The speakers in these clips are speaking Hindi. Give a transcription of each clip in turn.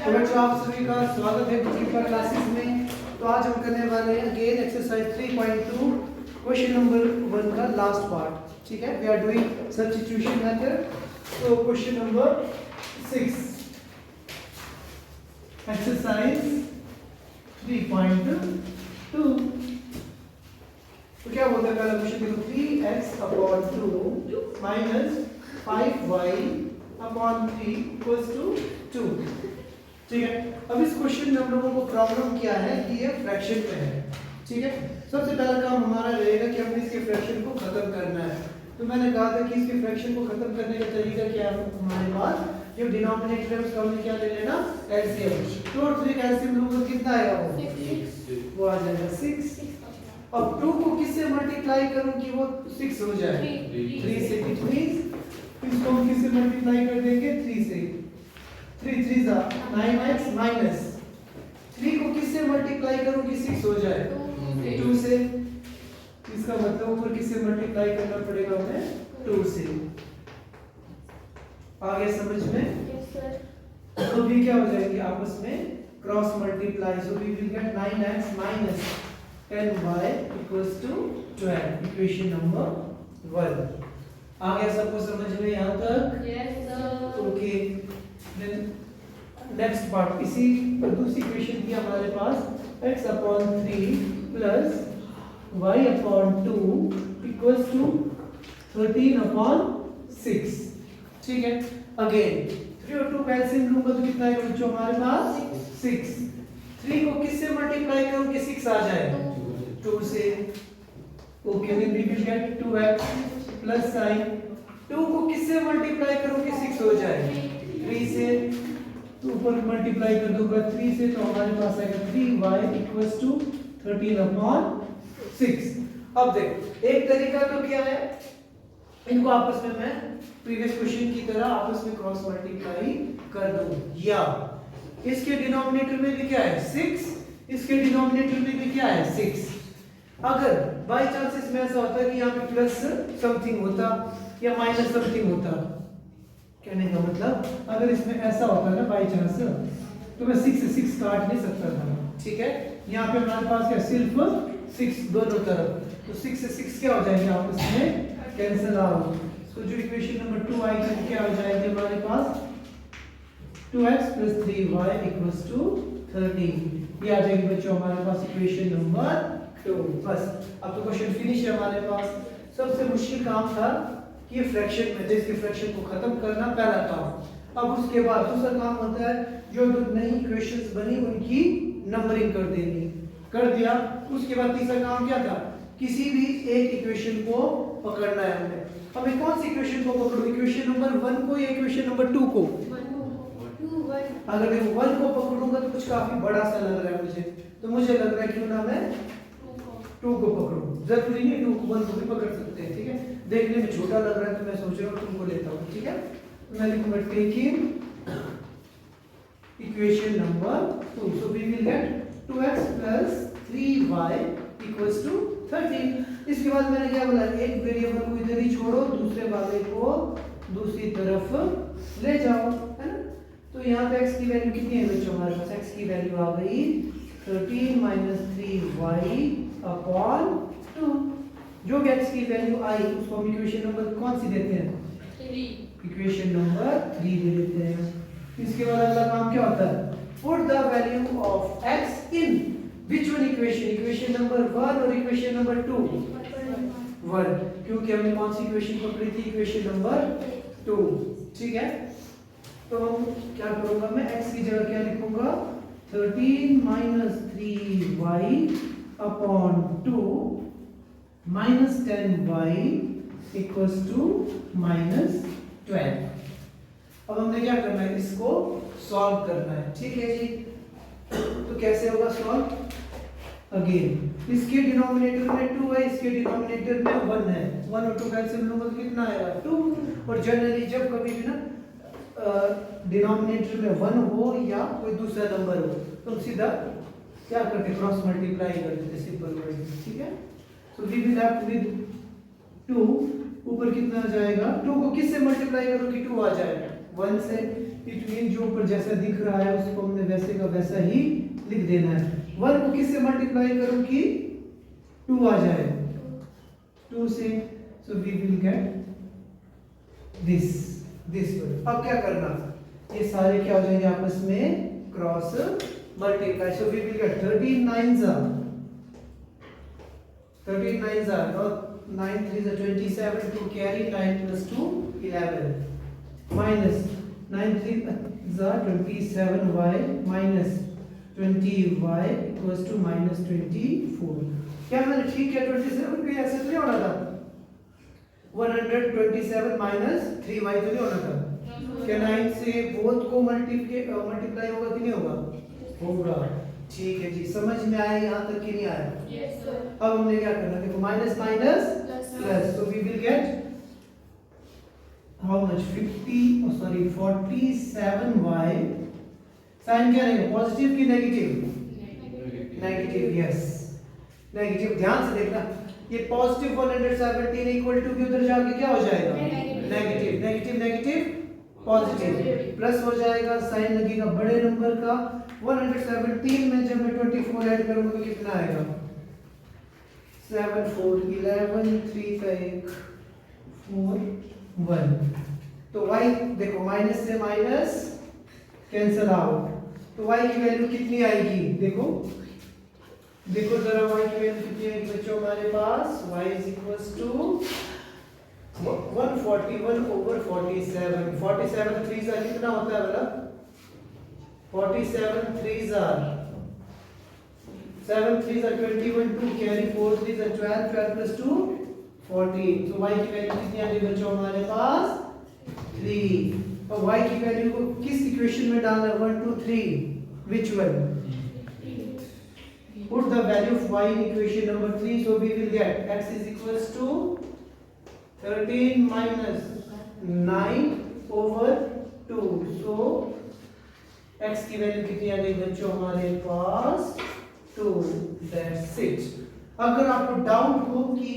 तो बच्चों आप सभी का स्वागत है डिजिटल क्लासेस में। तो आज हम करने वाले हैं अगेन एक्सरसाइज 3.2 क्वेश्चन नंबर 1 का लास्ट पार्ट। ठीक है, we are doing substitution method. तो क्वेश्चन नंबर 6 एक्सरसाइज 3.2। तो क्या बोलता है पहला क्वेश्चन देखो, 3x/2 minus 5y/3 equals to 2। ठीक है, अब इस क्वेश्चन में हम लोगों को प्रॉब्लम क्या है कि ये फ्रैक्शन में है। ठीक है, सबसे पहला काम हमारा रहेगा कि हमें इसके फ्रैक्शन को खत्म करना है। तो मैंने कहा था कि इसके फ्रैक्शन को खत्म करने का तरीका क्या है हमारे पास, जो डिनोमिनेटर है उसका हमने क्या ले लेना, एलसीएम। तो 3 का एलसीएम लूंगा कितना आएगा, वो आ जाएगा 6। अब 2 को किससे मल्टीप्लाई करूं कि वो 6 हो जाए, 3 से। इट मींस इसको हम किससे मल्टीप्लाई कर देंगे, 3 से। 3 3 9x माइनस 3 को किससे मल्टीप्लाई करूं कि 6 हो जाए, 2 से। इसका मतलब ऊपर किससे मल्टीप्लाई करना पड़ेगा हमें, 2 से। आगे समझ में? Yes sir. तो भी क्या हो जाएंगे आपस में cross multiply. So we will get 9x minus 10y equals to 12, equation number 1। आ गया सबको समझ में यहाँ तक? Yes sir. Okay, then next part, इसी दूसरी इक्वेशन की हमारे पास x/3 plus y/2 equals to 13/6। ठीक है, अगेन 3 और 2 का एलसीएम लूंगा तो कितना आएगा बच्चों हमारे पास, 6। 3 को किससे मल्टीप्लाई करूं कि 6 आ जाए, 2 से। Okay, then we will get 2x plus sign 2 को किससे मल्टीप्लाई करूं कि 6 हो जाए, 3 से। तो ऊपर मल्टीप्लाई कर दूंगा 3 से, तो हमारे पास आएगा 3y इक्वल्स टू 13/6। अब देखो एक तरीका तो क्या है, इनको आपस में मैं प्रीवियस क्वेश्चन की तरह आपस में क्रॉस मल्टीप्लाई कर दूं, या इसके डिनोमिनेटर में भी क्या है 6, इसके डिनोमिनेटर में भी क्या है 6। अगर बाय चांस इसमें ऐसा होता है कि यहाँ पे प्लस समथिंग होता या माइनस समथिंग होता, कहने का मतलब अगर इसमें ऐसा होता है ना बाय चांस, तो मैं 6 से 6 काट नहीं सकता था। ठीक है, यहाँ पे हमारे पास क्या सिर्फ 6 दोनों तरफ, तो 6 से 6 क्या हो जाएंगे आपस में कैंसिल आउट। तो जो इक्वेशन नंबर 2 आएगी क्या हो जाएगी हमारे पास, 2x plus 3y equals to 13। ये आ जाएगी बच्चों हमारे पास इक्वेशन नंबर 2। बस अब तो क्वेश्चन फिनिश है हमारे पास। सबसे मुश्किल काम था कि ये फ्रैक्शन में थे, इसके फ्रैक्शन को खत्म करना पहला काम। अब उसके बाद दूसरा काम होता है जो नई इक्वेशंस बनी उनकी नंबरिंग कर देनी, कर दिया। उसके बाद तीसरा काम क्या था, किसी भी एक इक्वेशन को पकड़ना है हमें। हमें कौन सी इक्वेशन को पकड़ो, इक्वेशन नंबर 1 को या इक्वेशन नंबर 2 को? अगर मैं 1 को पकड़ूंगा तो कुछ काफी बड़ा सा लग रहा है मुझे, तो मुझे लग रहा है क्यों ना मैं 2 को पकड़ूं। जरूरी नहीं 2 को 1 को भी पकड़ सकते हैं। ठीक है, देखने में छोटा लग रहा है तो मैं सोच रहा हूँ तुमको लेता हूँ। ठीक है, तो मैं लिखूंगा taking equation number 2, so we will get 2x plus 3y equals to 13। इसके बाद मैंने क्या बोला, एक वेरिएबल को इधर ही छोड़ो, दूसरे वाले को दूसरी तरफ ले जाओ, है ना। तो यहाँ पे x की वैल्यू कितनी है बच्चों हमारे पास, x की वैल्यू आ गई 13 माइनस 3y/2। जो भी x की वैल्यू आई उसको हम इक्वेशन नंबर कौन सी देते हैं, 3। इक्वेशन नंबर 3 दे देते हैं। इसके बाद अगला काम क्या होता है, put the value of x in which one equation, equation number 1 और इक्वेशन नंबर 2, 1, क्योंकि हमने कौन सी इक्वेशन पकड़ी थी, इक्वेशन नंबर 2। ठीक है, तो हम क्या करूंगा, मैं x की जगह क्या लिखूंगा, 13 minus 3y/2 minus 10y equals to minus 12। अब हमने क्या करना है, इसको सॉल्व करना है। ठीक है जी, तो कैसे होगा सॉल्व, अगेन इसके डिनोमिनेटर में 2 है, इसके डिनोमिनेटर में 1 है। 1 और 2 का एलसीएम लूंगा तो कितना आएगा, 2। और जनरली जब कभी भी ना डिनोमिनेटर में 1 हो या कोई दूसरा नंबर हो तो हम सीधा क्या करते, क्रॉस मल्टीप्लाई कर देते, सिंपल वर्ड। ठीक है, so we will have with 2 ऊपर कितना आ जाएगा, 2 को किससे मल्टीप्लाई करो कि 2 आ जाएगा, 1 से, इट मीन जो ऊपर जैसा दिख रहा है उसको हमने वैसे का वैसा ही लिख देना है। 1 को किससे मल्टीप्लाई करूं कि 2 आ जाए, 2 से, so we will get this one. अब क्या करना, ये सारे क्या हो जाएंगे आपस में cross multiply, so we will get 13 9s are 9 3s are 27 to carry 9 plus 2 11 minus 9 3s are 27y minus 20y equals to minus 24। क्या मैंने ठीक है 27 भी ऐसे नहीं होना था, 127 minus 3y तो नहीं होना था, क्या 9 से बोथ को मल्टीप्लाई होगा कि नहीं होगा, होगा। ठीक है जी, समझ में आया यहाँ तक कि नहीं आया? Yes, sir. अब हमने क्या करना, देखो minus minus plus, so we will get how much 47y, sign क्या रहेगा, पॉजिटिव कि नेगेटिव, नेगेटिव, यस नेगेटिव। ध्यान से देखना, ये पॉजिटिव 117 इक्वल टू के उधर जाके क्या हो जाएगा, negative, negative negative positive, plus हो जाएगा, साइन लगेगा बड़े नंबर का। 117 में जब मैं 24 ऐड करूंगा तो कितना आएगा, 7 4 11 3 का 1 4 1। तो y देखो माइनस से माइनस कैंसिल आउट, तो y की वैल्यू कितनी आएगी, देखो देखो जरा y की वैल्यू कितनी आएगी बच्चों हमारे पास, y is equals to 141 over 47, 47 3s are कितना होता है बोला, 47 3s are 7 3s are 21 2 carry 4 3s are 12 12 plus 2 14। तो y की वैल्यू कितनी आ गई बच्चों हमारे पास 3। और y की वैल्यू को किस इक्वेशन में डालना है, 1 2 3, which one, put the value of y in equation number 3, so we will get x is equals to 13 minus 9 over 2, so x की वैल्यू कितनी आ गई बच्चों हमारे पास 2, that's it। अगर आपको डाउट हो कि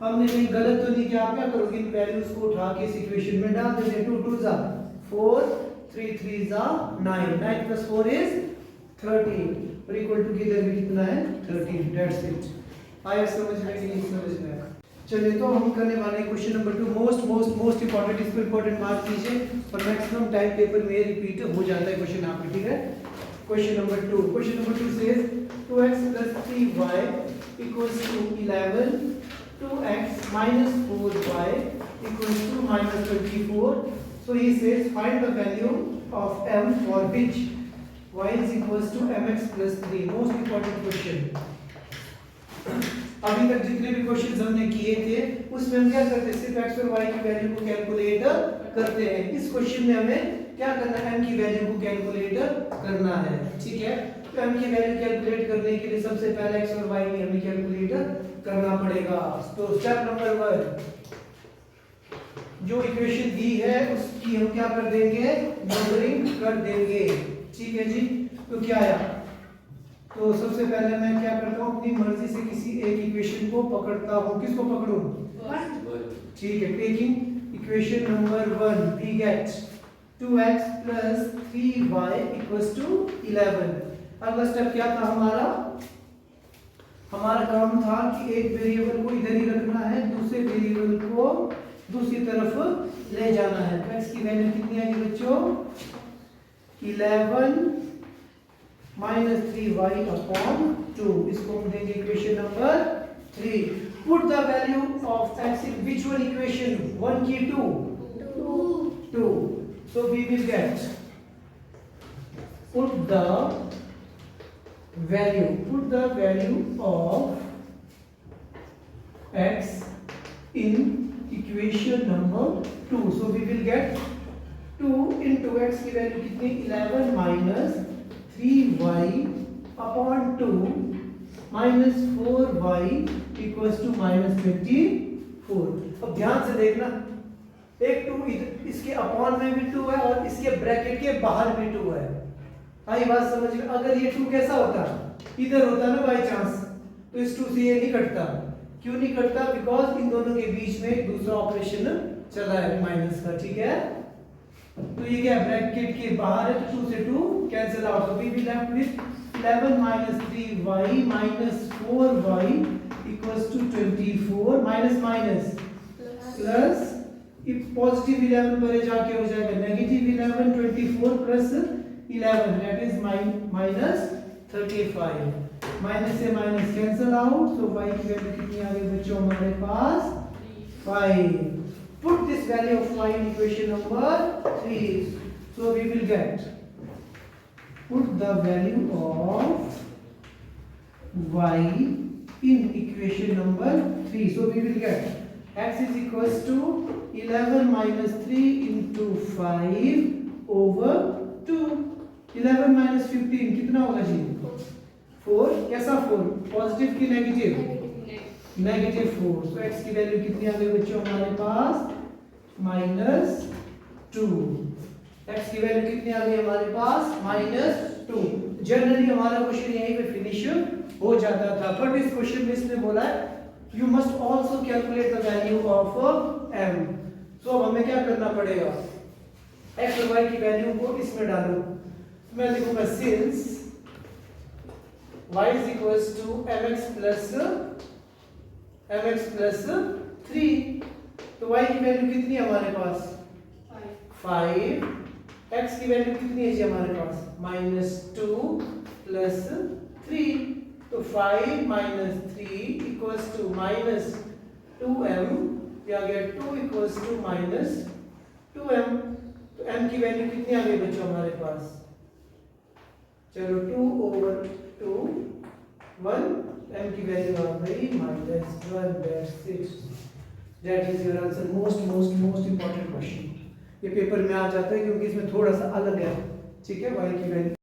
हमने कहीं गलत तो नहीं किया, आप क्या करोगे, इन वैल्यूज को उठा के इस इक्वेशन में डाल देंगे, 2 2s are 4 3 3s are 9, 9 plus 4 is 13 और इक्वल टू किधर भी कितना है 13, that's it। आया समझ में कि नहीं समझ में आया? चलिए तो हम करने वाले हैं क्वेश्चन नंबर 2, मोस्ट इंपॉर्टेंट, इसको इंपॉर्टेंट मार्क कीजिए और मैक्सिमम टाइम पेपर में रिपीट हो जाता है क्वेश्चन आपके, ठीक है। Question number 2 says 2x plus 3y equals to 11, 2x minus 4y equals to minus 24। so he says find the value of m for which y is equals to mx plus 3, most important question. अभी तक जितने भी क्वेश्चंस हमने किए थे उसमें हम क्या करते हैं, सिर्फ x और y की वैल्यू को कैलकुलेट करते हैं। इस क्वेश्चन में हमें क्या करना है, m की वैल्यू को कैलकुलेट करना है, ठीक है। तो m की वैल्यू कैलकुलेट करने के लिए सबसे पहले x और y की हमें कैलकुलेट करना पड़ेगा। तो स्टेप नंबर 1, जो इक्वेशन दी है उसकी हम क्या कर देंगे, नंबरिंग कर देंगे, ठीक है जी। तो क्या आया, तो सबसे पहले मैं क्या करता हूँ, अपनी मर्जी से किसी एक इक्वेशन को पकड़ता हूँ, किसको पकड़ूं, ठीक है। Taking equation number 1 we get 2x plus 3y equals to 11। अगला स्टेप क्या था हमारा काम था कि एक वेरिएबल को इधर ही रखना है, दूसरे वेरिएबल को दूसरी तरफ ले जाना है। तो x की वैल्यू कितनी आएगी बच्चों, 11 minus 3y upon 2, इसको हम देंगे equation number 3। Put the value of x in which one equation, 1 की 2, so we will get put the value of x in equation number 2, so we will get 2 into x की वैल्यू कितनी, 11 minus 3y upon 2 minus 4y equals to minus 24। अब ध्यान से देखना, एक 2 इसके अपॉन में भी 2 है और इसके ब्रैकेट के बाहर भी 2 है। आई बात समझ में? अगर ये 2 कैसा होता, इधर होता ना बाय चांस, तो इस 2 से ये नहीं कटता। क्यों नहीं कटता, बिकॉज इन दोनों के बीच में एक दूसरा ऑपरेशन चल रहा है माइनस का, ठीक है। तो ये क्या ब्रैकेट के बाहर है तो 2 से 2 cancel out, so we will left with 11 minus 3y minus 4y equals to 24 minus minus plus if positive 11 पर जाके हो जाएगा negative 11 24 plus 11 that is minus 35 minus से minus cancel out, so y की वैल्यू कितनी आ गई बच्चों हमारे पास 5. Put this value of y in equation number 3. So we will get, put the value of y in equation number 3. So we will get x is equals to 11 minus 3 into 5 over 2. 11 minus 15 कितना होगा जी? 4. कैसा 4? पॉजिटिव की नेगेटिव? नेगेटिव 4. तो x की वैल्यू कितनी आ गई बच्चों हमारे पास? -2. x की वैल्यू कितनी आ गई हमारे पास? -2. जनरली हमारा क्वेश्चन यहीं पे फिनिश हो जाता था, बट इस क्वेश्चन में इसने बोला है you must also calculate the value of m. सो अब हमें क्या करना पड़ेगा? x और y की वैल्यू को इसमें डालो. मैं लिखूंगा since y is equals to mx plus 3. तो y की वैल्यू कितनी है हमारे पास? 5. x की वैल्यू कितनी है जी हमारे पास? -2 plus 3. तो 5 minus 3 equals to -2m. या गया 2 equals to -2m. तो m की वैल्यू कितनी आ गई बच्चों हमारे पास? चलो 2 over 2 1. m की वैल्यू आ गई -1/6. That is your answer. most important question. ये पेपर में आ जाता है क्योंकि इसमें थोड़ा सा अलग है. ठीक है, y की वैल्यू